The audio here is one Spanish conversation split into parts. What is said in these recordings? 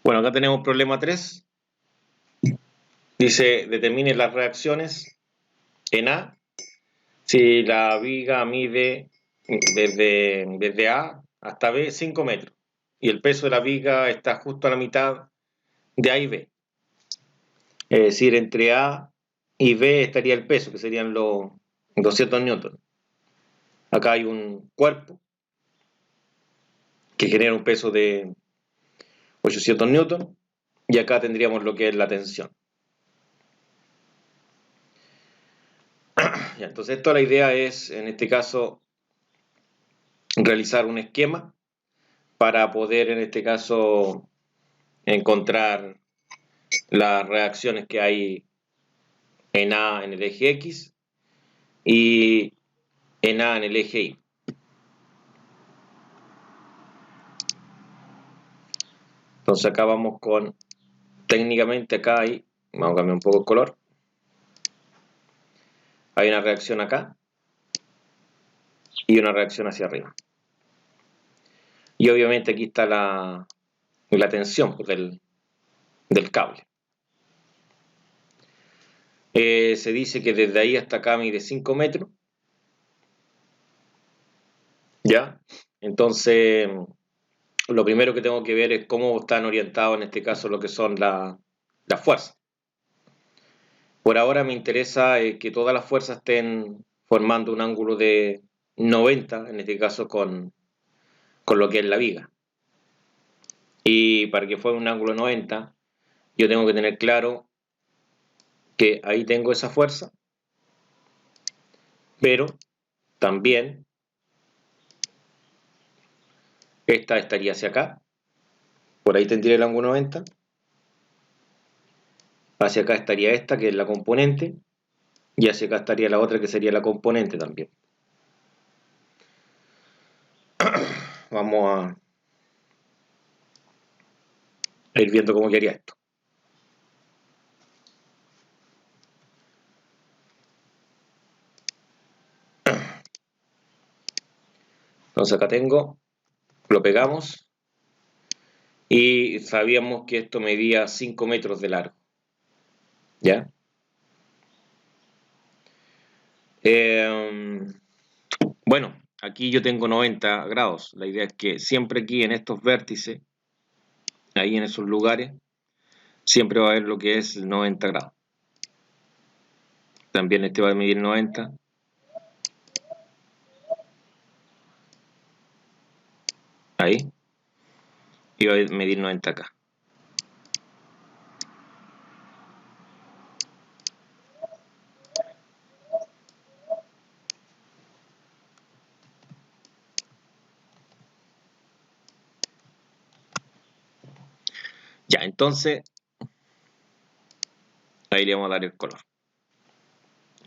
Bueno, acá tenemos problema 3. Dice, determine las reacciones en A si la viga mide desde A hasta B 5 metros y el peso de la viga está justo a la mitad de A y B. Es decir, entre A y B estaría el peso, que serían los 200 newtons. Acá hay un cuerpo que genera un peso de 800 newtons y acá tendríamos lo que es la tensión. Ya, entonces, la idea es, en este caso, realizar un esquema para poder, en este caso, encontrar las reacciones que hay en A en el eje X y en A en el eje Y. Entonces acá vamos con, técnicamente acá hay, vamos a cambiar un poco el color, hay una reacción acá y una reacción hacia arriba. Y obviamente aquí está la tensión pues, del cable. Se dice que desde ahí hasta acá mide 5 metros. ¿Ya? Entonces, lo primero que tengo que ver es cómo están orientados en este caso lo que son las fuerzas. Por ahora me interesa que todas las fuerzas estén formando un ángulo de 90, en este caso con lo que es la viga. Y para que forme un ángulo 90, yo tengo que tener claro que ahí tengo esa fuerza, pero también esta estaría hacia acá, por ahí tendría el ángulo 90, hacia acá estaría esta que es la componente, y hacia acá estaría la otra que sería la componente también. Vamos a ir viendo cómo quedaría esto. Entonces acá tengo, lo pegamos y sabíamos que esto medía 5 metros de largo. ¿Ya? Bueno, aquí yo tengo 90 grados. La idea es que siempre aquí en estos vértices, ahí en esos lugares, siempre va a haber lo que es 90 grados. También este va a medir 90. Ahí. Y va a medir 90 acá. Ya, entonces, ahí le vamos a dar el color.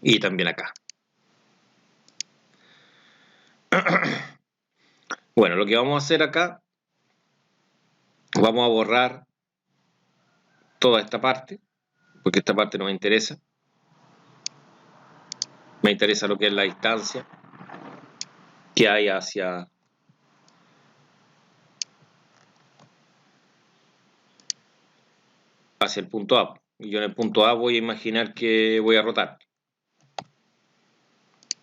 Y también acá. Bueno, lo que vamos a hacer acá, vamos a borrar toda esta parte, porque esta parte no me interesa. Me interesa lo que es la distancia que hay hacia el punto A. Y yo en el punto A voy a imaginar que voy a rotar.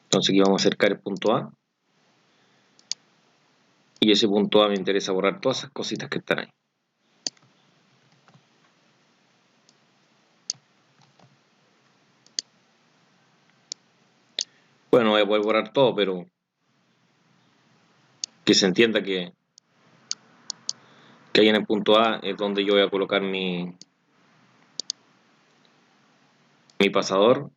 Entonces aquí vamos a acercar el punto A. Y ese punto A me interesa borrar todas esas cositas que están ahí. Bueno, no voy a poder borrar todo, pero que se entienda que ahí en el punto A es donde yo voy a colocar mi pasador.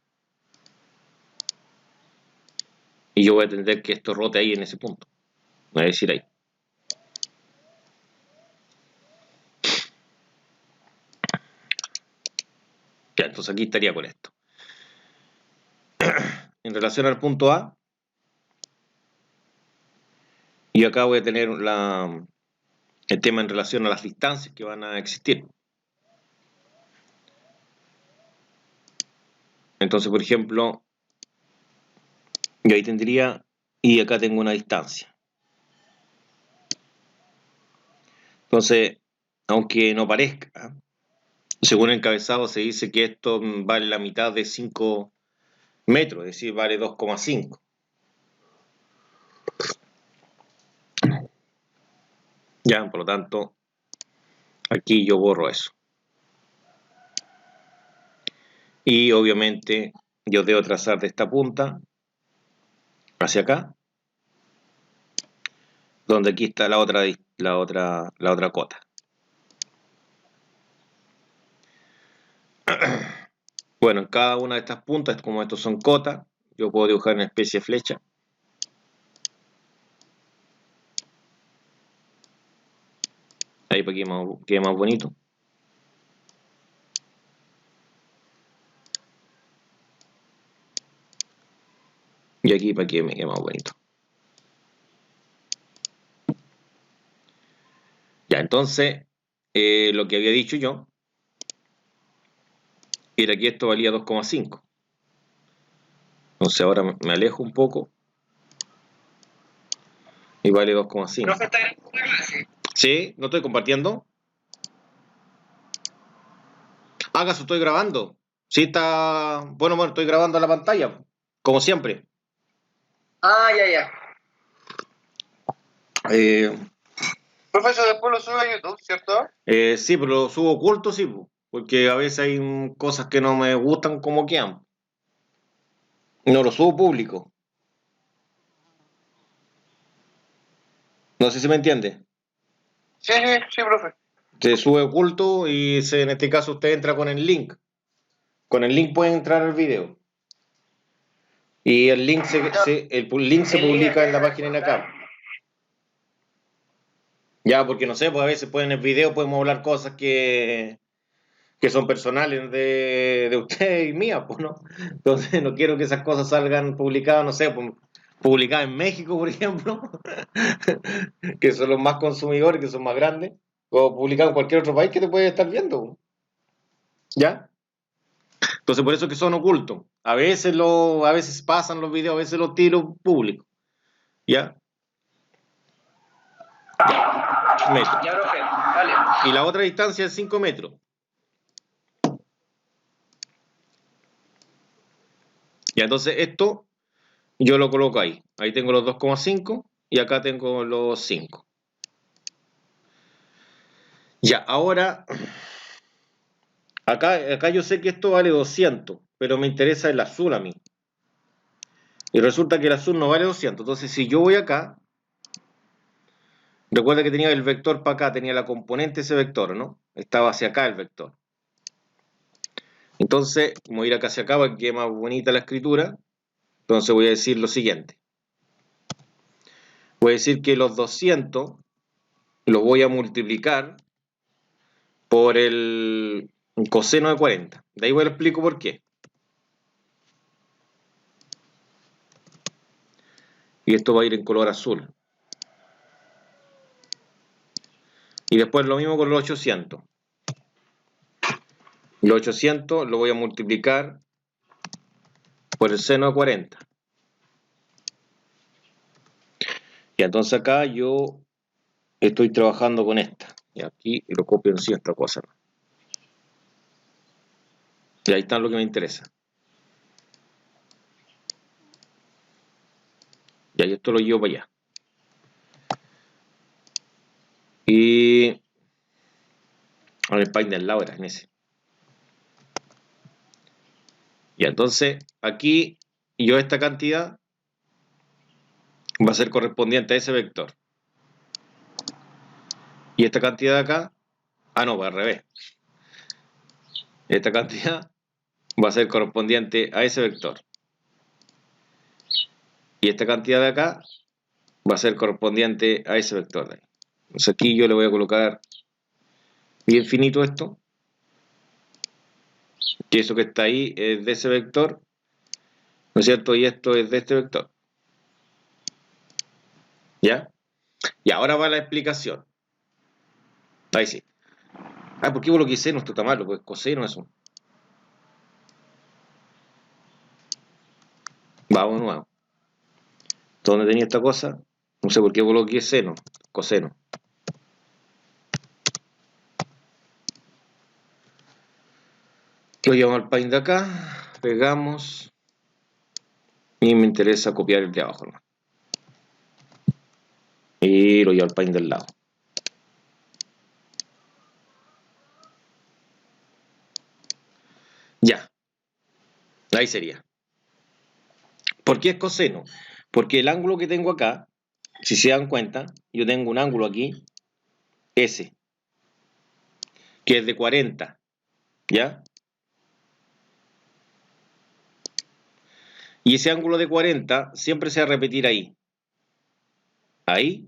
Y yo voy a entender que esto rote ahí en ese punto. Voy a decir ahí. Ya, entonces aquí estaría con esto. En relación al punto A, y acá voy a tener el tema en relación a las distancias que van a existir. Entonces, por ejemplo, yo ahí tendría, y acá tengo una distancia. Entonces, aunque no parezca. Según el encabezado se dice que esto vale la mitad de 5 metros, es decir, vale 2,5. Ya, por lo tanto, aquí yo borro eso. Y obviamente yo debo trazar de esta punta hacia acá, donde aquí está la otra cota. Bueno, en cada una de estas puntas, como estos son cotas, yo puedo dibujar una especie de flecha. Ahí para que quede más bonito. Y aquí para que me quede más bonito. Ya, entonces, lo que había dicho yo era que esto valía 2,5. Entonces ahora me alejo un poco y vale 2,5. Profe, ¿está grabando la clase? ¿Sí? ¿No estoy compartiendo? ¿Acaso estoy grabando? Sí, está. Bueno, estoy grabando la pantalla, como siempre. Ah, ya. Eh, Profe, eso después lo sube a YouTube, ¿cierto? sí, pero lo subo oculto, sí, porque a veces hay cosas que no me gustan como quedan. No lo subo público. No sé si me entiende. Sí, profe. Se sube oculto y en este caso usted entra con el link. Con el link puede entrar al video. Y el link el link se publica en la página en acá. Ya, porque no sé, pues a veces en el video podemos hablar cosas que son personales de usted y mía, pues, ¿no? Entonces no quiero que esas cosas salgan publicadas, no sé, pues, publicadas en México, por ejemplo, que son los más consumidores, que son más grandes, o publicadas en cualquier otro país que te puede estar viendo, ¿ya? Entonces por eso es que son ocultos. A veces pasan los videos, a veces los tiro públicos, ¿ya? Metro. Ya, profe, vale. Y la otra distancia es 5 metros. Ya, entonces esto yo lo coloco ahí. Ahí tengo los 2,5 y acá tengo los 5. Ya, ahora, acá yo sé que esto vale 200, pero me interesa el azul a mí. Y resulta que el azul no vale 200. Entonces, si yo voy acá, recuerda que tenía el vector para acá, tenía la componente ese vector, ¿no? Estaba hacia acá el vector. Entonces, voy a ir acá hacia acá para que quede más bonita la escritura. Entonces voy a decir lo siguiente. Voy a decir que los 200 los voy a multiplicar por el coseno de 40. De ahí voy a explico por qué. Y esto va a ir en color azul. Y después lo mismo con los 800. Los 800 lo voy a multiplicar por el seno de 40. Y entonces acá yo estoy trabajando con esta. Y aquí lo copio en sí esta cosa. Y ahí está lo que me interesa. Y ahí esto lo llevo para allá. Y en el país del lado era en ese. Y entonces aquí yo esta cantidad va a ser correspondiente a ese vector. Y esta cantidad de acá, no, va al revés. Esta cantidad va a ser correspondiente a ese vector. Y esta cantidad de acá va a ser correspondiente a ese vector de ahí. Entonces aquí yo le voy a colocar bien finito esto, que eso que está ahí es de ese vector, ¿no es cierto? Y esto es de este vector. ¿Ya? Y ahora va la explicación. Ahí sí. ¿Por qué vos lo que hice no está malo? Pues coseno eso. Vamos de nuevo. ¿Dónde tenía esta cosa? No sé por qué vos lo que seno. Coseno. Lo llevamos al paint de acá, pegamos y me interesa copiar el de abajo, ¿no? Y lo llevo al paint del lado. Ya, ahí sería. ¿Por qué es coseno? Porque el ángulo que tengo acá, si se dan cuenta, yo tengo un ángulo aquí, S, que es de 40, ¿ya? Y ese ángulo de 40 siempre se va a repetir ahí. Ahí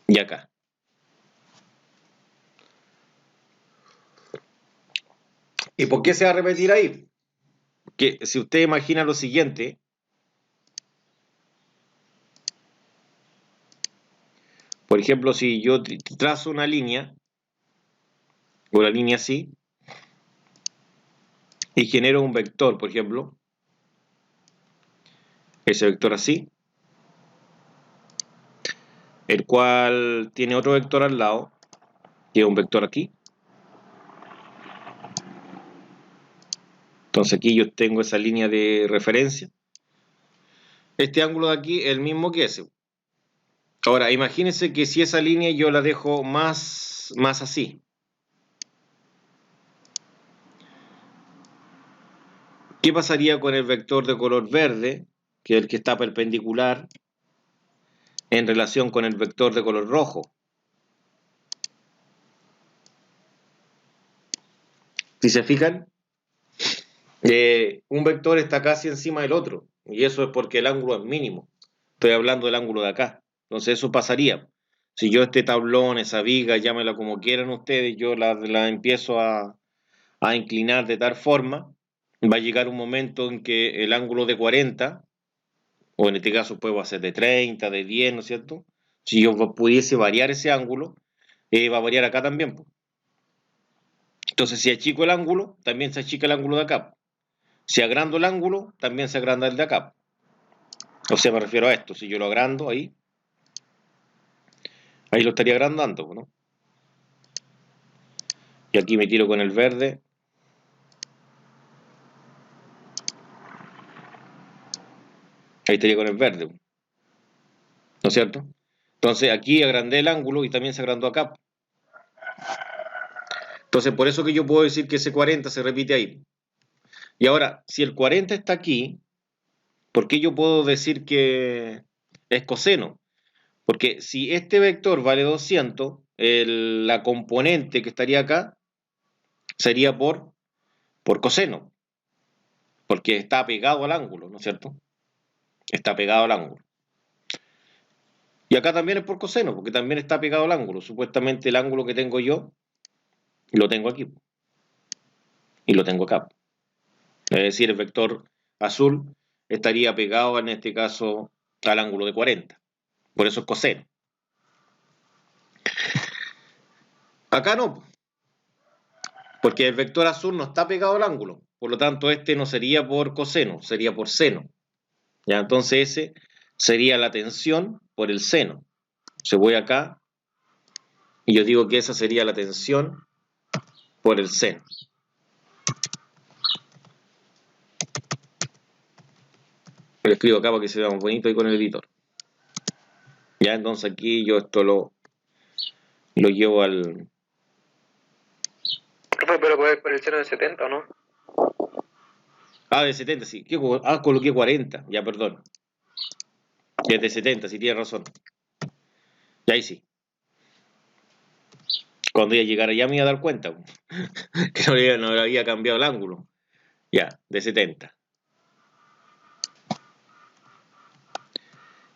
y acá. ¿Y por qué se va a repetir ahí? Que si usted imagina lo siguiente, por ejemplo, si yo trazo una línea, o la línea así, y genero un vector, por ejemplo, ese vector así, el cual tiene otro vector al lado, que es un vector aquí. Entonces aquí yo tengo esa línea de referencia. Este ángulo de aquí es el mismo que ese. Ahora, imagínense que si esa línea yo la dejo más así. ¿Qué pasaría con el vector de color verde, que es el que está perpendicular, en relación con el vector de color rojo? Si se fijan, un vector está casi encima del otro, y eso es porque el ángulo es mínimo. Estoy hablando del ángulo de acá. Entonces eso pasaría. Si yo este tablón, esa viga, llámela como quieran ustedes, yo la empiezo a inclinar de tal forma, va a llegar un momento en que el ángulo de 40, o en este caso puede ser de 30, de 10, ¿no es cierto? Si yo pudiese variar ese ángulo, va a variar acá también, po. Entonces, si achico el ángulo, también se achica el ángulo de acá. Si agrando el ángulo, también se agranda el de acá. O sea, me refiero a esto. Si yo lo agrando ahí lo estaría agrandando, ¿no? Y aquí me tiro con el verde. Ahí estaría con el verde, ¿no es cierto? Entonces aquí agrandé el ángulo y también se agrandó acá. Entonces por eso que yo puedo decir que ese 40 se repite ahí. Y ahora, si el 40 está aquí, ¿por qué yo puedo decir que es coseno? Porque si este vector vale 200, la componente que estaría acá sería por coseno, porque está pegado al ángulo, ¿no es cierto? Está pegado al ángulo. Y acá también es por coseno, porque también está pegado al ángulo. Supuestamente el ángulo que tengo yo, lo tengo aquí, y lo tengo acá. Es decir, el vector azul estaría pegado en este caso al ángulo de 40. Por eso es coseno. Acá no, porque el vector azul no está pegado al ángulo. Por lo tanto, este no sería por coseno, sería por seno. ¿Ya? Entonces ese sería la tensión por el seno. Se voy acá y yo digo que esa sería la tensión por el seno. Lo escribo acá para que se vea más bonito ahí con el editor. Ya, entonces aquí yo esto lo llevo al... Pero puede por el seno de 70, ¿o no? Ah, de 70, sí. Coloqué 40, ya, perdón. Ya es de 70, sí, tiene razón. Y ahí sí. Cuando ya llegara ya me iba a dar cuenta que no le había cambiado el ángulo. Ya, de 70.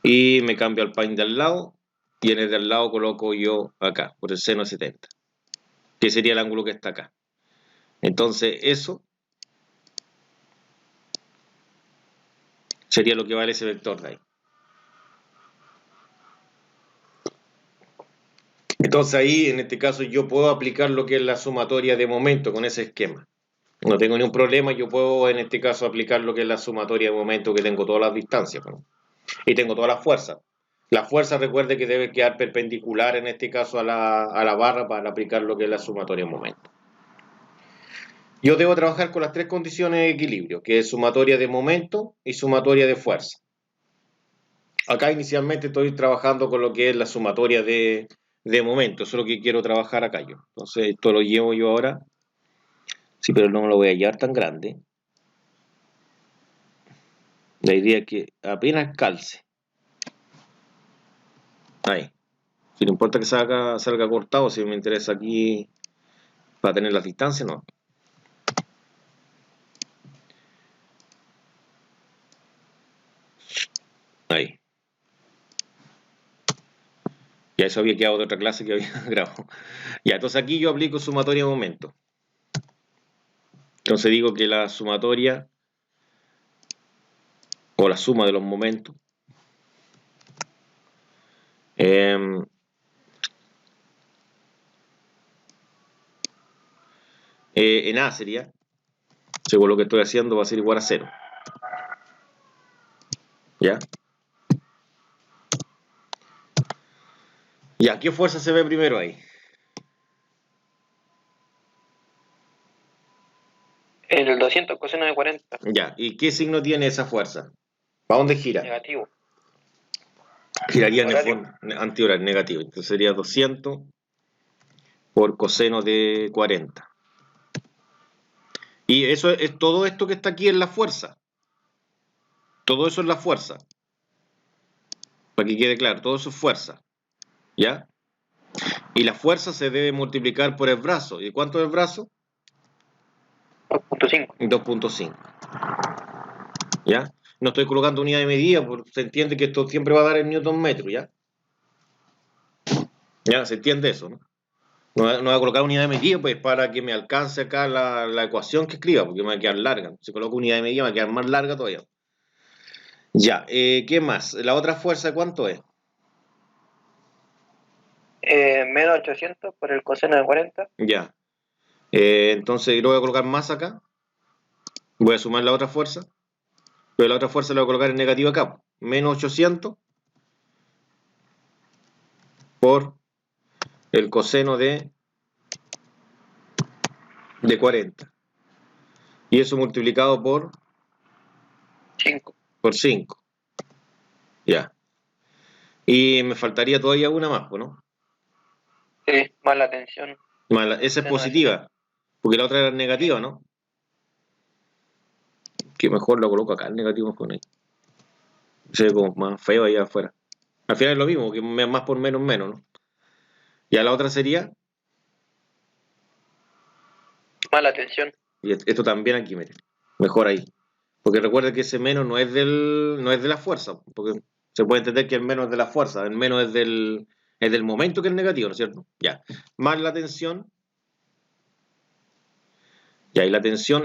Y me cambio al paint de al lado, y en el de al lado coloco yo acá, por el seno de 70, que sería el ángulo que está acá. Entonces eso sería lo que vale ese vector de ahí. Entonces ahí, en este caso, yo puedo aplicar lo que es la sumatoria de momento con ese esquema. No tengo ningún problema, yo puedo en este caso aplicar lo que es la sumatoria de momento, que tengo todas las distancias, ¿no? Y tengo todas las fuerzas. La fuerza, recuerde que debe quedar perpendicular en este caso a la barra para aplicar lo que es la sumatoria de momento. Yo debo trabajar con las tres condiciones de equilibrio, que es sumatoria de momento y sumatoria de fuerza. Acá inicialmente estoy trabajando con lo que es la sumatoria de momento, eso es lo que quiero trabajar acá yo. Entonces esto lo llevo yo ahora, sí, pero no me lo voy a llevar tan grande. La idea es que apenas calce. Ahí. Si no importa que salga cortado, si me interesa aquí para tener las distancias, no. Ahí. Ya eso había quedado de otra clase que había grabado. Ya, entonces aquí yo aplico sumatoria de momento. Entonces digo que la sumatoria o la suma de los momentos en A sería, según lo que estoy haciendo, va a ser igual a 0. ¿Ya? Ya, ¿qué fuerza se ve primero ahí? El 200 coseno de 40, Ya, ¿y qué signo tiene esa fuerza? ¿Para dónde gira? negativo. Giraría en el Horario. fondo antihorario, negativo. Entonces sería 200 por coseno de 40. Y eso es todo esto que está aquí en la fuerza. Todo eso es la fuerza. Para que quede claro, todo eso es fuerza. ¿Ya? Y la fuerza se debe multiplicar por el brazo. ¿Y cuánto es el brazo? 2.5. 2.5. ¿Ya? No estoy colocando unidad de medida, porque se entiende que esto siempre va a dar en newton metro, ¿ya? ¿Ya? Se entiende eso, ¿no? No voy a colocar unidad de medida, pues para que me alcance acá la ecuación que escriba, porque me va a quedar larga. Si coloco unidad de medida, me va a quedar más larga todavía. Ya, ¿qué más? ¿La otra fuerza cuánto es? Menos 800 por el coseno de 40. Ya. Entonces lo voy a colocar más acá. Voy a sumar la otra fuerza. Pero la otra fuerza la voy a colocar en negativo acá. Menos 800 por el coseno de 40. Y eso multiplicado 5. por 5. Ya. Y me faltaría todavía una más, pues, ¿no? Sí, más la tensión. Esa es Coseno de 70. positiva, porque la otra era negativa, ¿no? Que mejor lo coloco acá, el negativo con ahí. Se ve como más feo ahí afuera. Al final es lo mismo, que más por menos menos, ¿no? Ya la otra sería, Más la tensión. y esto también aquí, miren, mejor ahí. Porque recuerda que ese menos no es de la fuerza, porque se puede entender que el menos es de la fuerza, el menos es del momento que es negativo, ¿no es cierto? Ya. Más la tensión, ya, y la tensión,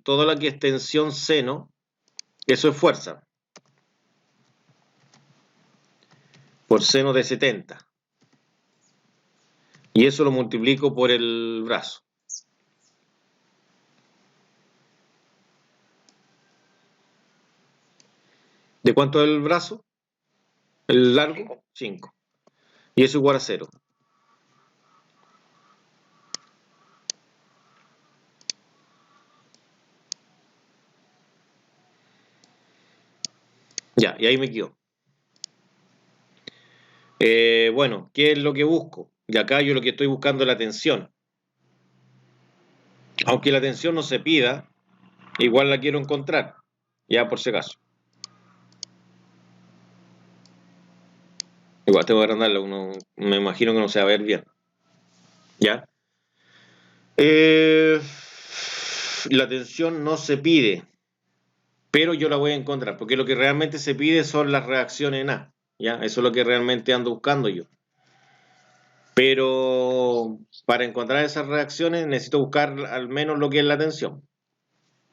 toda la que es tensión seno, eso es fuerza, por seno de 70. Y eso lo multiplico por el brazo. ¿De cuánto es el brazo? ¿El largo? 5. Y eso igual a 0. Ya, y ahí me quedo. Bueno, ¿qué es lo que busco? Y acá yo lo que estoy buscando es la tensión. Aunque la tensión no se pida, igual la quiero encontrar. Ya por si acaso. Igual tengo que agrandarla, me imagino que no se va a ver bien. ¿Ya? Eh, la tensión no se pide, pero yo la voy a encontrar, porque lo que realmente se pide son las reacciones en A. ¿Ya? Eso es lo que realmente ando buscando yo. Pero para encontrar esas reacciones necesito buscar al menos lo que es la tensión.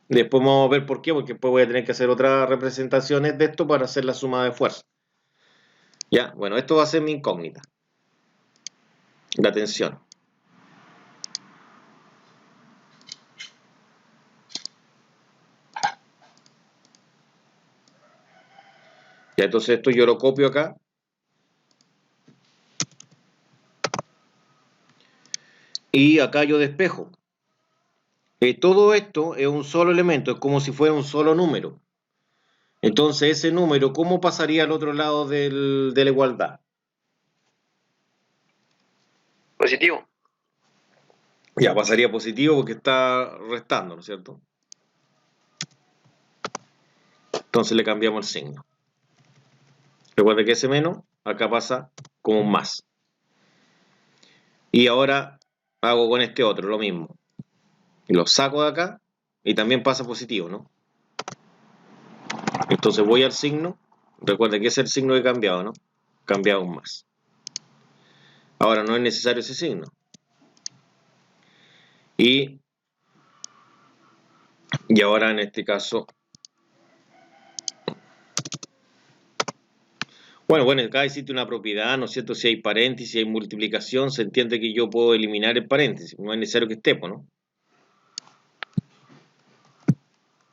Después vamos a ver por qué, porque después voy a tener que hacer otras representaciones de esto para hacer la suma de fuerza. Ya, bueno, esto va a ser mi incógnita. La tensión. Ya, entonces esto yo lo copio acá. Y acá yo despejo. todo esto es un solo elemento, es como si fuera un solo número. Entonces, ese número, ¿cómo pasaría al otro lado de la igualdad? Positivo. Ya, pasaría positivo porque está restando, ¿no es cierto? Entonces le cambiamos el signo. Recuerda que ese menos acá pasa como un más. Y ahora hago con este otro lo mismo. Lo saco de acá y también pasa positivo, ¿no? Entonces voy al signo. Recuerda que ese es el signo que he cambiado, ¿no? Cambiado un más. Ahora no es necesario ese signo. Y ahora en este caso, bueno, acá existe una propiedad, ¿no es cierto? Si hay paréntesis, si hay multiplicación, se entiende que yo puedo eliminar el paréntesis. No es necesario que esté, ¿no?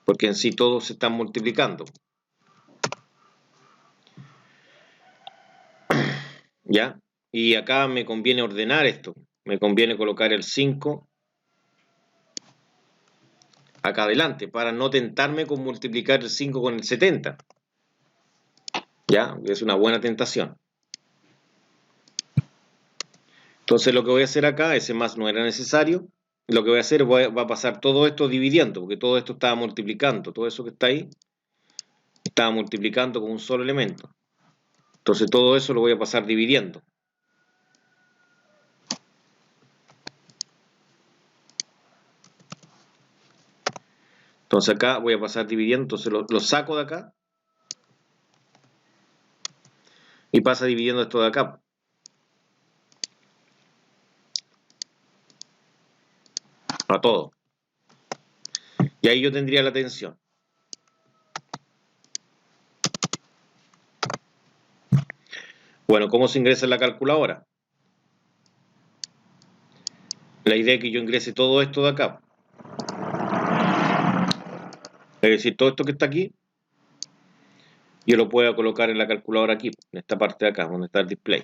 Porque en sí todos se están multiplicando. ¿Ya? Y acá me conviene ordenar esto. Me conviene colocar el 5 acá adelante para no tentarme con multiplicar el 5 con el 70. ¿Ya? Es una buena tentación. Entonces lo que voy a hacer acá, ese más no era necesario. Lo que voy a hacer va a pasar todo esto dividiendo, porque todo esto estaba multiplicando. Todo eso que está ahí estaba multiplicando con un solo elemento. Entonces todo eso lo voy a pasar dividiendo. Entonces acá voy a pasar dividiendo, entonces lo saco de acá y pasa dividiendo esto de acá. A todo. Y ahí yo tendría la tensión. Bueno, ¿cómo se ingresa en la calculadora? La idea es que yo ingrese todo esto de acá. Es decir, todo esto que está aquí, yo lo puedo colocar en la calculadora aquí, en esta parte de acá, donde está el display.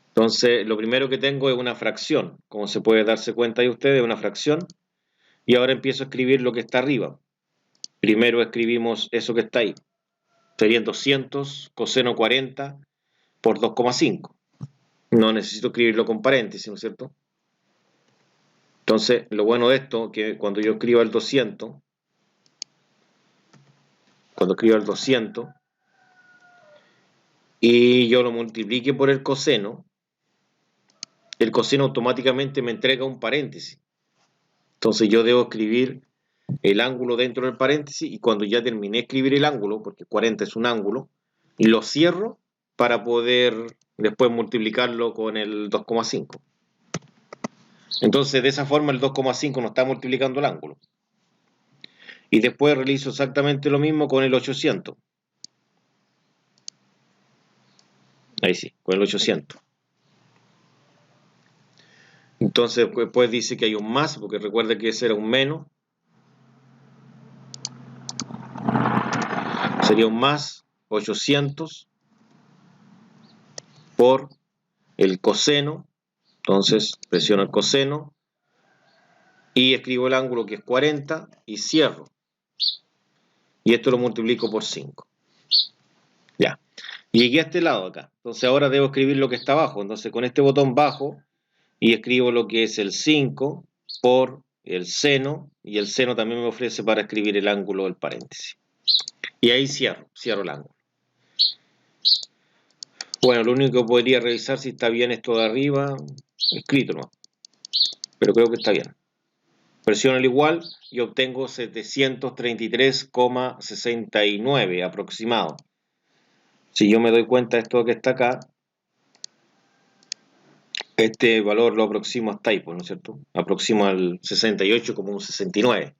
Entonces, lo primero que tengo es una fracción. Como se puede darse cuenta ahí ustedes, una fracción. Y ahora empiezo a escribir lo que está arriba. Primero escribimos eso que está ahí. Serían 200 coseno 40 por 2,5. No necesito escribirlo con paréntesis, ¿no es cierto? Entonces, lo bueno de esto, es que cuando yo escriba el 200, y yo lo multiplique por el coseno automáticamente me entrega un paréntesis. Entonces yo debo escribir el ángulo dentro del paréntesis y cuando ya terminé de escribir el ángulo, porque 40 es un ángulo, lo cierro para poder después multiplicarlo con el 2,5. Entonces de esa forma el 2,5 no está multiplicando el ángulo. Y después realizo exactamente lo mismo con el 800. Ahí sí, con el 800. Entonces después dice que hay un más, porque recuerda que ese era un menos. Sería un más 800 por el coseno. Entonces presiono el coseno y escribo el ángulo que es 40 y cierro. Y esto lo multiplico por 5. Ya. Llegué a este lado acá. Entonces ahora debo escribir lo que está abajo. Entonces con este botón bajo y escribo lo que es el 5 por el seno. Y el seno también me ofrece para escribir el ángulo del paréntesis. Y ahí cierro el ángulo. Bueno, lo único que podría revisar si está bien esto de arriba, escrito, ¿no? Pero creo que está bien. Presiono el igual y obtengo 733,69 aproximado. Si yo me doy cuenta de esto que está acá, este valor lo aproximo hasta ahí, ¿no es cierto? Aproximo al 68 como un 69.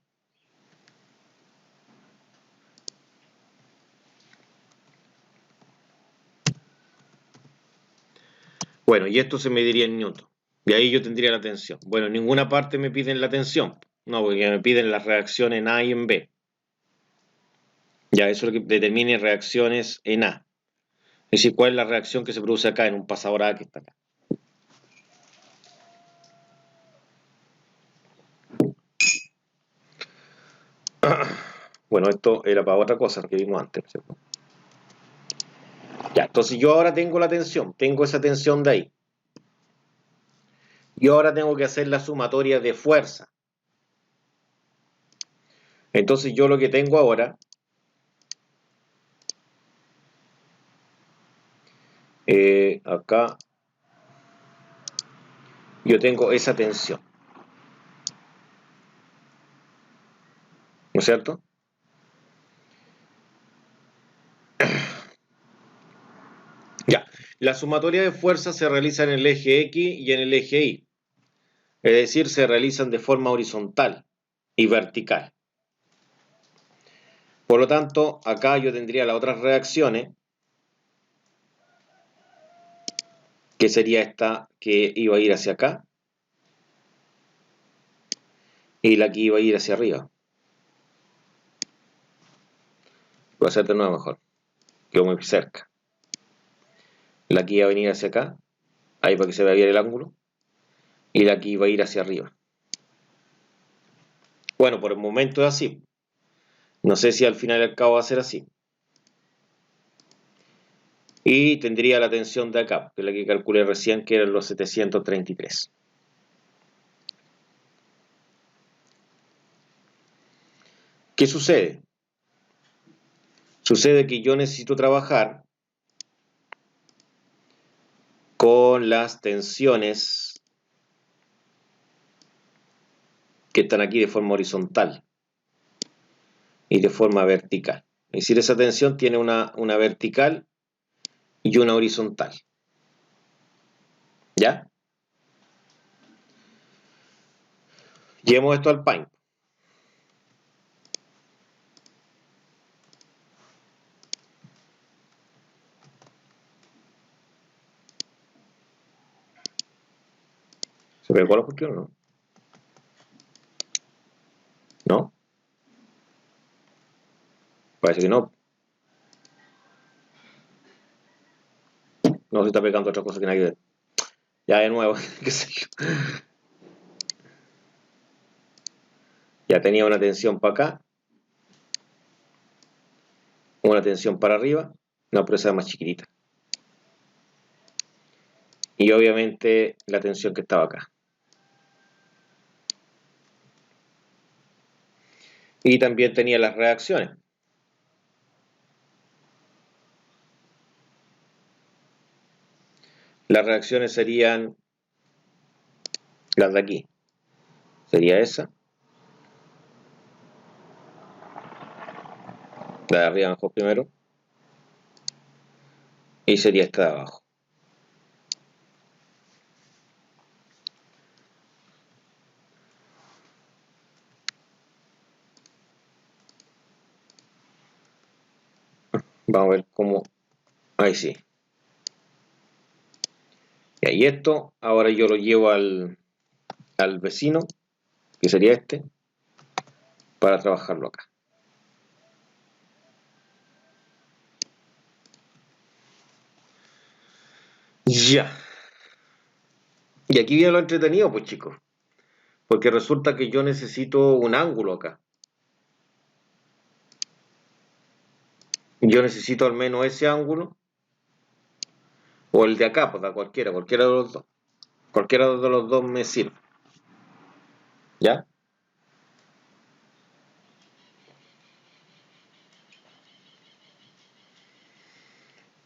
Bueno, y esto se mediría en newton. Y ahí yo tendría la tensión. Bueno, en ninguna parte me piden la tensión. No, porque me piden las reacciones en A y en B. Ya, eso es lo que determine reacciones en A. Es decir, cuál es la reacción que se produce acá en un pasador A que está acá. Bueno, esto era para otra cosa que vimos antes, ¿cierto? Ya, entonces yo ahora tengo la tensión, tengo esa tensión de ahí. Yo ahora tengo que hacer la sumatoria de fuerza. Entonces yo lo que tengo ahora, acá, yo tengo esa tensión. ¿No es cierto? Ya, la sumatoria de fuerzas se realiza en el eje X y en el eje Y. Es decir, se realizan de forma horizontal y vertical. Por lo tanto, acá yo tendría las otras reacciones, que sería esta que iba a ir hacia acá y la que iba a ir hacia arriba. Voy a hacer de nuevo mejor, quedó muy cerca. La que iba a venir hacia acá, ahí para que se vea bien el ángulo, y la que iba a ir hacia arriba. Bueno, por el momento es así. No sé si al final y al cabo va a ser así. Y tendría la tensión de acá, que es la que calculé recién, que eran los 733. ¿Qué sucede? Sucede que yo necesito trabajar con las tensiones que están aquí de forma horizontal y de forma vertical. Es decir, esa tensión tiene una vertical y una horizontal. ¿Ya? Llevemos esto al Paint. ¿Se pegó la cuestión o no? ¿No? Parece que no. No, se está pegando otra cosa que nadie ve. Ya de nuevo, qué sé yo. Ya tenía una tensión para acá, una tensión para arriba, no, pero esa es más chiquitita. Y obviamente la tensión que estaba acá. Y también tenía las reacciones. Las reacciones serían las de aquí. Sería esa. La de arriba mejor primero. Y sería esta de abajo. Vamos a ver cómo. Ahí sí. Y esto, ahora yo lo llevo al vecino, que sería este, para trabajarlo acá. Ya. Y aquí viene lo entretenido, pues chicos. Porque resulta que yo necesito un ángulo acá. Yo necesito al menos ese ángulo, o el de acá, pues da cualquiera de los dos. Cualquiera de los dos me sirve. ¿Ya?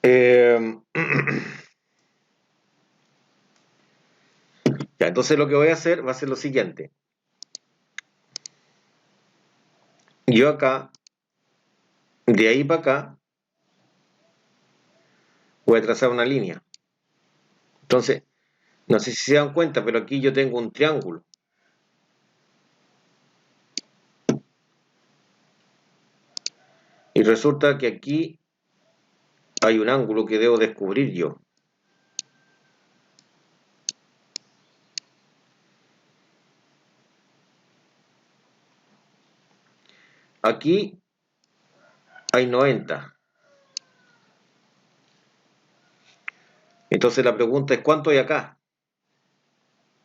Eh, ya, entonces lo que voy a hacer va a ser lo siguiente. Yo acá, de ahí para acá, voy a trazar una línea. Entonces, no sé si se dan cuenta, pero aquí yo tengo un triángulo. Y resulta que aquí hay un ángulo que debo descubrir yo. Aquí hay 90. Entonces la pregunta es, ¿cuánto hay acá?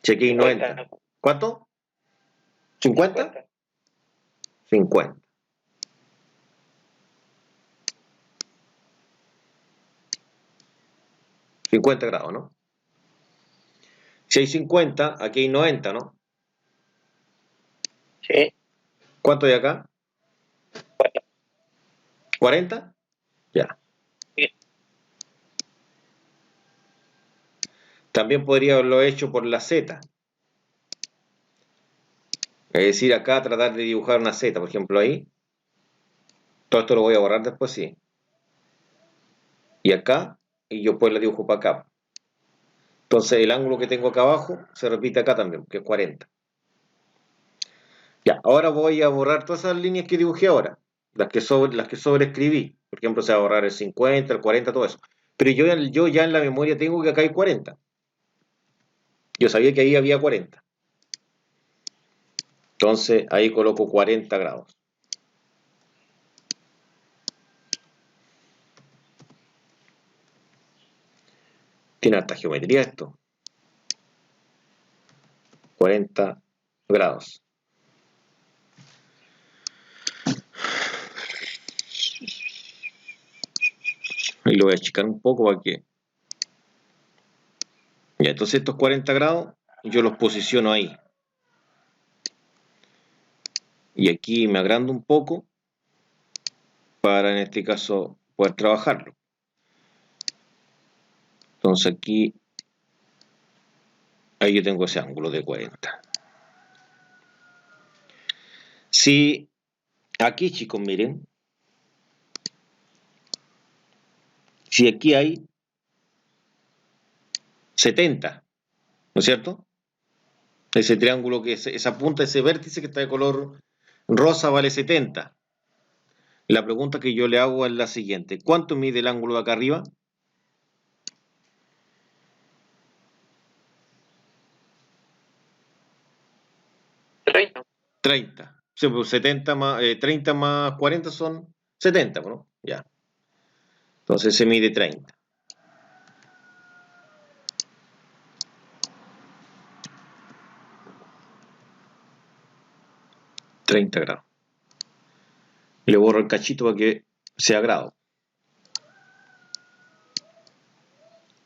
Si aquí hay 90. ¿Cuánto? ¿50? 50. $50, ¿no? Si hay 50, aquí hay 90, ¿no? Sí. ¿Cuánto hay acá? 40. Ya. Sí. También podría haberlo hecho por la Z. Es decir, acá tratar de dibujar una Z, por ejemplo, ahí. Todo esto lo voy a borrar después, sí. Y acá, y yo pues lo dibujo para acá. Entonces el ángulo que tengo acá abajo se repite acá también, que es 40. Ya, ahora voy a borrar todas esas líneas que dibujé ahora, las que sobreescribí. Por ejemplo, se va a borrar el 50, el 40, todo eso. Pero yo ya en la memoria tengo que acá hay 40. Yo sabía que ahí había 40. Entonces ahí coloco 40 grados. Tiene harta geometría esto. 40 grados. Y lo voy a achicar un poco para que... Ya, entonces estos 40 grados yo los posiciono ahí. Y aquí me agrando un poco para en este caso poder trabajarlo. Entonces aquí, ahí yo tengo ese ángulo de 40. Si aquí, chicos, miren, si aquí hay 70, ¿no es cierto? Ese triángulo esa punta, ese vértice que está de color rosa vale 70. La pregunta que yo le hago es la siguiente: ¿cuánto mide el ángulo de acá arriba? 30. 30. Sí, pues 70 más, 30 más 40 son 70, ¿no? Ya. Entonces se mide 30. 30 grados. Le borro el cachito para que sea grado.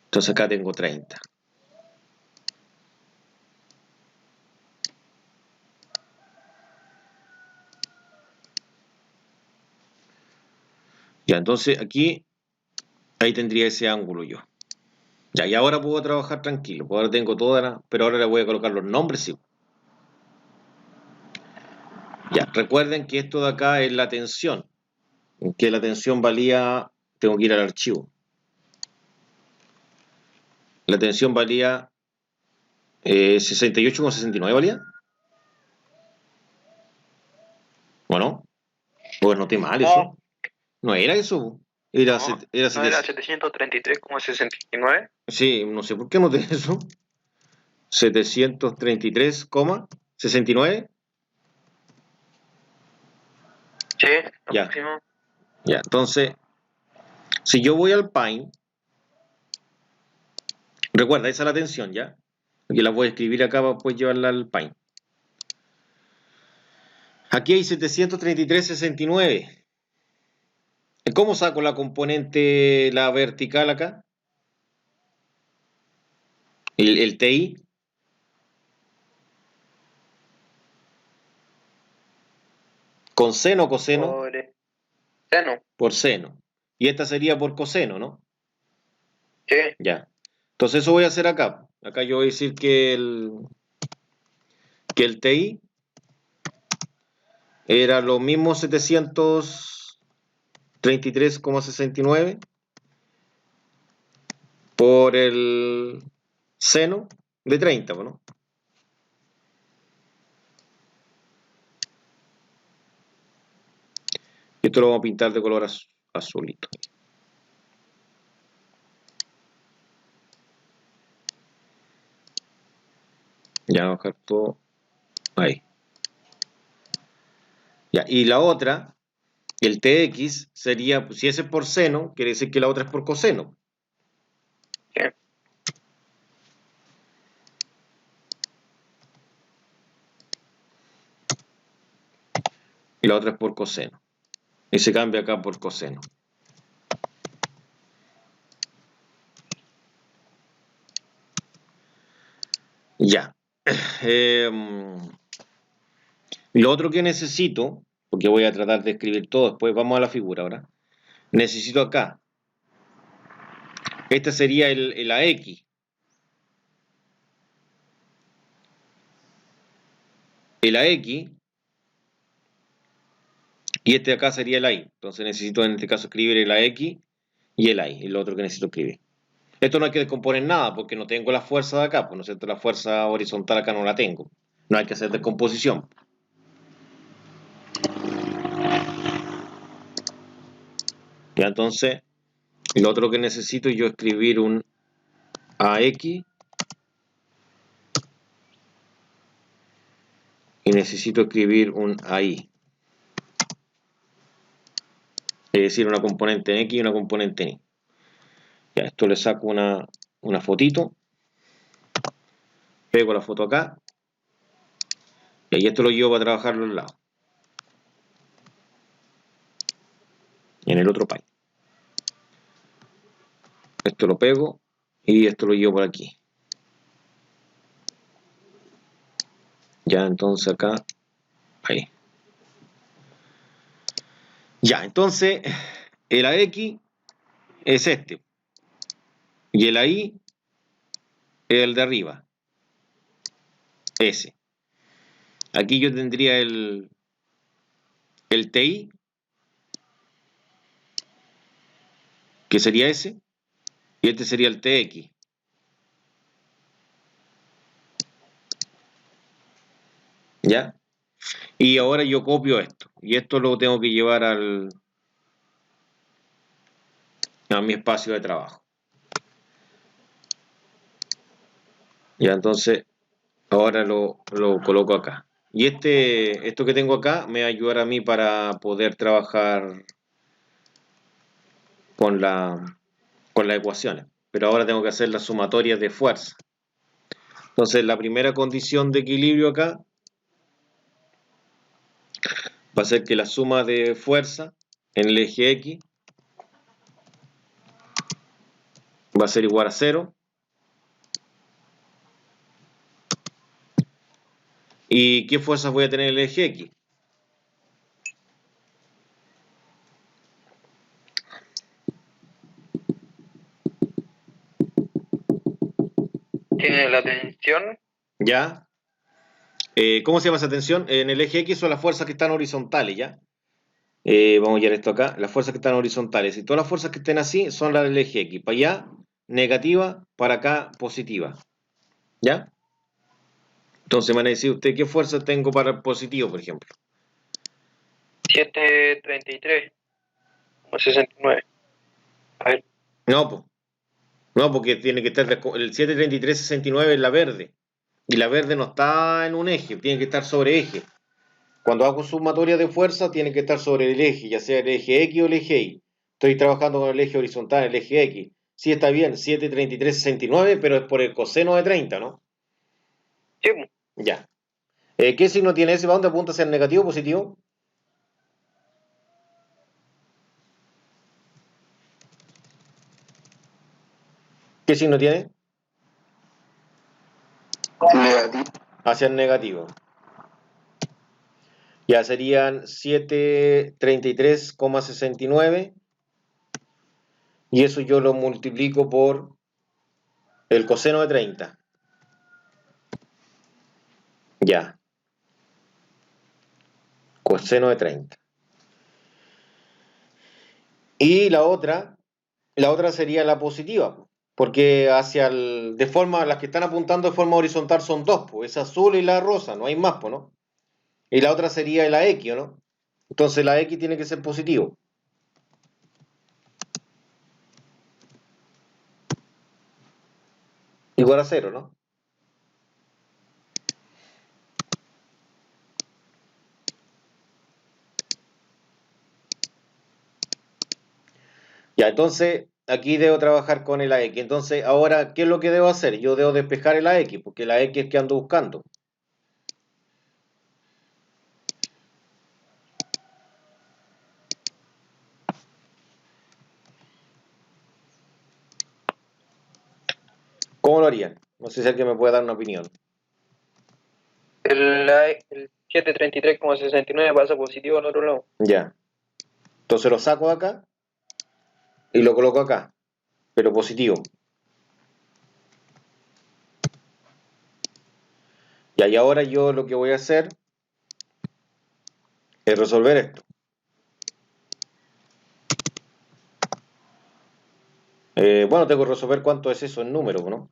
Entonces acá tengo 30. Ya, entonces aquí, ahí tendría ese ángulo yo. Ya, y ahora puedo trabajar tranquilo. Ahora tengo toda pero ahora le voy a colocar los nombres, sí. Ya, recuerden que esto de acá es la tensión. Que la tensión valía, tengo que ir al archivo. La tensión valía 68,69 valía. ¿O no? Pues no te mal eso. No, No era eso. Era, no, era no era 733,69. sí, no sé por qué no te eso. 733,69. Sí, lo Ya, máximo. ya. Entonces, si yo voy al Paint, recuerda, esa es la tensión, ¿ya? Que la voy a escribir acá para después llevarla al Paint. Aquí hay 733,69. ¿Cómo saco la componente, la vertical acá? El TI. ¿Con seno o coseno? Por seno. Por seno. Y esta sería por coseno, ¿no? Sí. Ya. Entonces eso voy a hacer acá. Acá yo voy a decir que el TI era lo mismo 733,69 por el seno de 30, ¿no? Esto lo vamos a pintar de color azulito. Ya vamos a dejar todo ahí. Ya, y la otra, el TX sería, pues, si ese es por seno, quiere decir que la otra es por coseno. Sí. y la otra es por coseno. Y se cambia acá por coseno. Ya. Lo otro que necesito, porque voy a tratar de escribir todo después, vamos a la figura ahora. Necesito acá. Este sería el AX. El AX. Y este de acá sería el AI. Entonces necesito en este caso escribir el AX y el AI, el otro que necesito escribir. Esto no hay que descomponer nada porque no tengo la fuerza de acá, pues no es cierto, la fuerza horizontal acá no la tengo. No hay que hacer descomposición. Ya entonces, lo otro que necesito es yo escribir un AX y necesito escribir un AI. Es decir, una componente en X y una componente en Y. Ya, esto le saco una fotito, pego la foto acá, y esto lo llevo para trabajarlo al lado. En el otro pie. Esto lo pego y esto lo llevo por aquí. Ya, entonces acá, ahí. Ya, entonces, el AX es este. Y el AI es el de arriba. Ese. Aquí yo tendría el TI, que sería ese, y este sería el TX. ¿Ya? Y ahora yo copio esto. Y esto lo tengo que llevar a mi espacio de trabajo. Ya, entonces, ahora lo coloco acá. Y esto que tengo acá me va a ayudar a mí para poder trabajar con las ecuaciones. Pero ahora tengo que hacer las sumatorias de fuerza. Entonces, la primera condición de equilibrio acá va a ser que la suma de fuerza en el eje X va a ser igual a 0. ¿Y qué fuerzas voy a tener en el eje X? Tiene la tensión, ¿Ya? ¿Cómo se llama esa tensión? En el eje X son las fuerzas que están horizontales, ¿ya? Vamos a llevar esto acá. Las fuerzas que están horizontales. Y todas las fuerzas que estén así son las del eje X. Para allá, negativa. Para acá, positiva. ¿Ya? Entonces me van a decir usted qué fuerza tengo para el positivo, por ejemplo. 733,69. A ver, No, pues. No, porque tiene que estar el 733,69 es la verde. Y la verde no está en un eje, tiene que estar sobre eje. Cuando hago sumatoria de fuerza, tiene que estar sobre el eje, ya sea el eje X o el eje Y. Estoy trabajando con el eje horizontal, el eje X. Sí, está bien, 733,69, pero es por el coseno de 30, ¿no? sí, Ya. ¿Qué signo tiene ese? ¿Para dónde apunta? ¿Ser negativo o positivo? ¿Qué signo tiene? negativo. Hacia el negativo. Ya serían 733,69 y eso yo lo multiplico por el coseno de 30. Ya, coseno de 30. Y la otra sería la positiva, porque las que están apuntando de forma horizontal son dos, pues, esa azul y la rosa, no hay más, pues, ¿no? Y la otra sería la X, ¿no? Entonces la X tiene que ser positivo. Igual a 0, ¿no? Ya, entonces aquí debo trabajar con el AX. Entonces, ahora, ¿qué es lo que debo hacer? Yo debo despejar el AX, porque la X es que ando buscando. ¿Cómo lo harían? No sé si alguien me puede dar una opinión. El 733,69 pasa positivo al otro lado. Ya. Entonces lo saco de acá y lo coloco acá, pero positivo. Y ahora yo lo que voy a hacer es resolver esto. Bueno, tengo que resolver cuánto es eso en número, ¿no?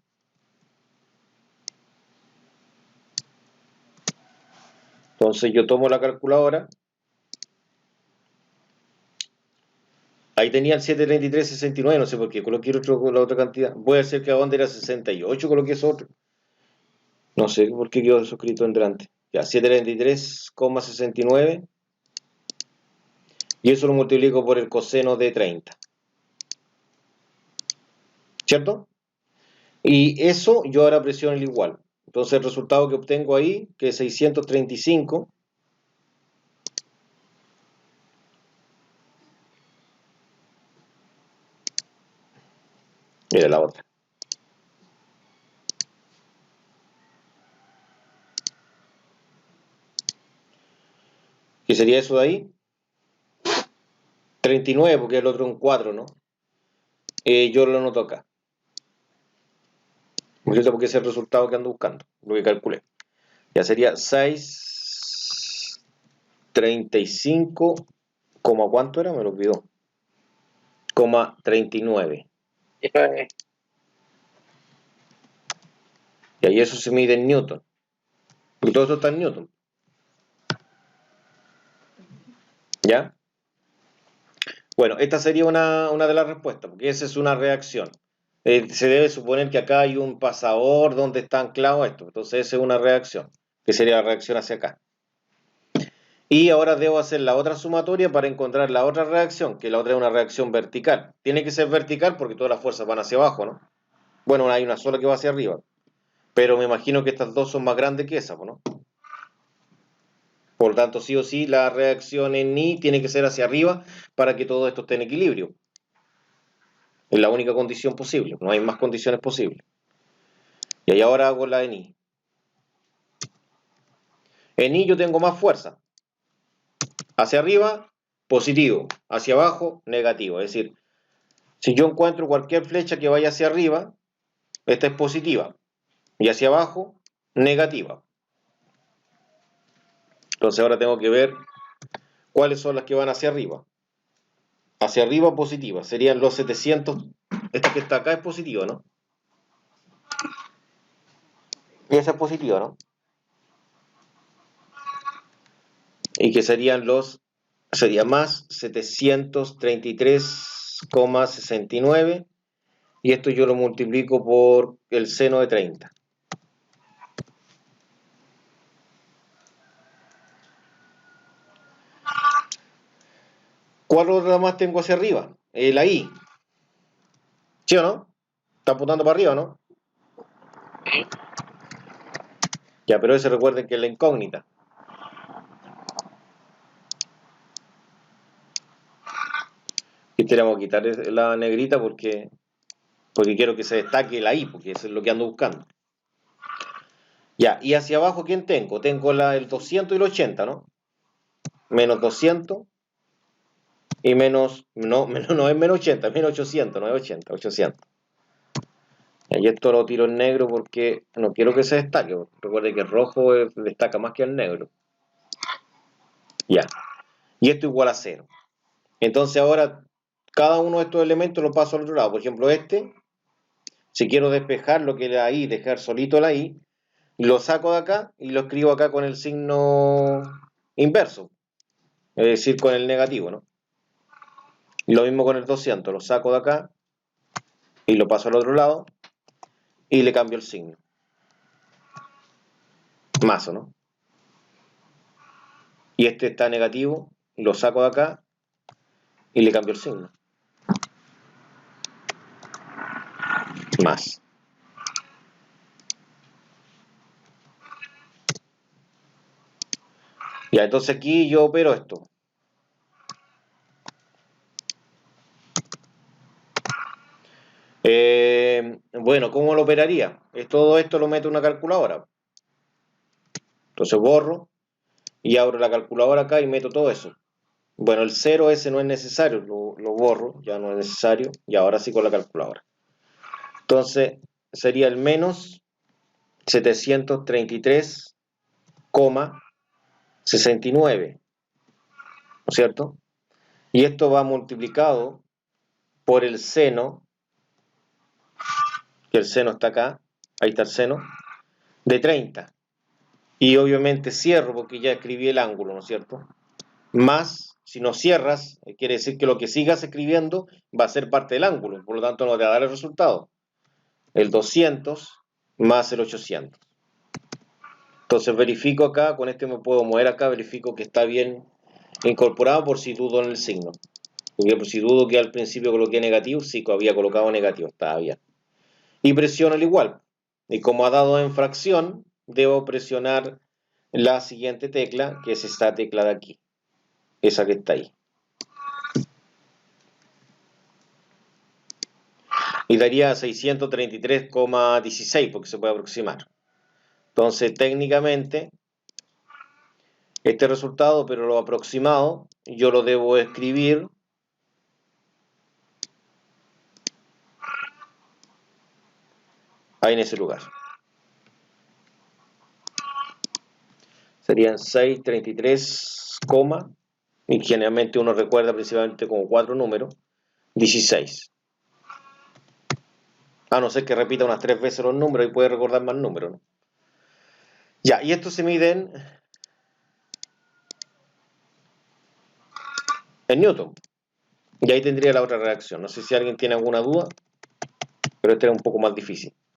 Entonces yo tomo la calculadora. Ahí tenía el 733,69, no sé por qué, coloqué la otra cantidad. Voy a hacer que a dónde era 68, coloqué eso otro. No sé por qué quedó eso escrito en delante. Ya, 733,69. Y eso lo multiplico por el coseno de 30. ¿Cierto? Y eso yo ahora presiono el igual. Entonces el resultado que obtengo ahí, que es 635, mira la otra. ¿Qué sería eso de ahí? 39, porque el otro es un 4, ¿no? Yo lo anoto acá. Porque es el resultado que ando buscando, lo que calculé. Ya sería 635, ¿cuánto era? Me lo olvidó. 39. Y ahí eso se mide en Newton. Porque todo esto está en Newton. ¿Ya? Bueno, esta sería una de las respuestas, porque esa es una reacción. Se debe suponer que acá hay un pasador donde está anclado esto. Entonces esa es una reacción, que sería la reacción hacia acá. Y ahora debo hacer la otra sumatoria para encontrar la otra reacción, que la otra es una reacción vertical. Tiene que ser vertical porque todas las fuerzas van hacia abajo, ¿no? Bueno, hay una sola que va hacia arriba. Pero me imagino que estas dos son más grandes que esa, ¿no? Por lo tanto, sí o sí, la reacción en I tiene que ser hacia arriba para que todo esto esté en equilibrio. Es la única condición posible, no hay más condiciones posibles. Y ahí ahora hago la en I. En I yo tengo más fuerza. Hacia arriba, positivo. Hacia abajo, negativo. Es decir, si yo encuentro cualquier flecha que vaya hacia arriba, esta es positiva. Y hacia abajo, negativa. Entonces ahora tengo que ver cuáles son las que van hacia arriba. Hacia arriba, positiva. Serían los 700. Esta que está acá es positiva, ¿no? Y esa es positiva, ¿no? Y que serían sería más 733,69. Y esto yo lo multiplico por el seno de 30. ¿Cuál otra más tengo hacia arriba? La I. ¿Sí o no? Está apuntando para arriba, ¿no? Ya, pero ese recuerden que es la incógnita. Y tenemos que quitar la negrita porque quiero que se destaque la I, porque eso es lo que ando buscando. Ya, y hacia abajo, ¿quién tengo? Tengo el 200 y el 80, ¿no? Menos 200 y menos, no es menos 80, es menos 800, no es 80, 800. Y esto lo tiro en negro porque no quiero que se destaque. Recuerde que el rojo destaca más que el negro. Ya. Y esto igual a 0. Entonces ahora cada uno de estos elementos lo paso al otro lado. Por ejemplo, si quiero despejar lo que era ahí, dejar solito la I, lo saco de acá y lo escribo acá con el signo inverso. Es decir, con el negativo, ¿no? Y lo mismo con el 200. Lo saco de acá y lo paso al otro lado y le cambio el signo. Más, ¿no? Y este está negativo, lo saco de acá y le cambio el signo. Más. Ya, entonces aquí yo opero esto. Voy Bueno, ¿cómo lo operaría? Todo esto lo meto en una calculadora. Entonces borro y abro la calculadora acá y meto todo eso. Bueno, el 0 ese no es necesario, lo borro, ya no es necesario, y ahora sí con la calculadora. Entonces sería el menos 733,69, ¿no es cierto? Y esto va multiplicado por el seno, que el seno está acá, ahí está el seno, de 30. Y obviamente cierro porque ya escribí el ángulo, ¿no es cierto? Más, si no cierras, quiere decir que lo que sigas escribiendo va a ser parte del ángulo, por lo tanto no te va a dar el resultado. El 200 más el 800. Entonces verifico acá, con este me puedo mover acá, verifico que está bien incorporado por si dudo en el signo. Porque por si dudo que al principio coloqué negativo, sí que había colocado negativo, estaba bien. Y presiono el igual. Y como ha dado en fracción, debo presionar la siguiente tecla, que es esta tecla de aquí, esa que está ahí. Y daría 633,16 porque se puede aproximar. Entonces técnicamente este resultado, pero lo aproximado, yo lo debo escribir ahí en ese lugar. Serían 633, y generalmente uno recuerda principalmente como 4 números, 16. A no ser que repita unas 3 veces los números y puede recordar más números, ¿no? Ya, y estos se miden en Newton. Y ahí tendría la otra reacción. No sé si alguien tiene alguna duda, pero este era un poco más difícil.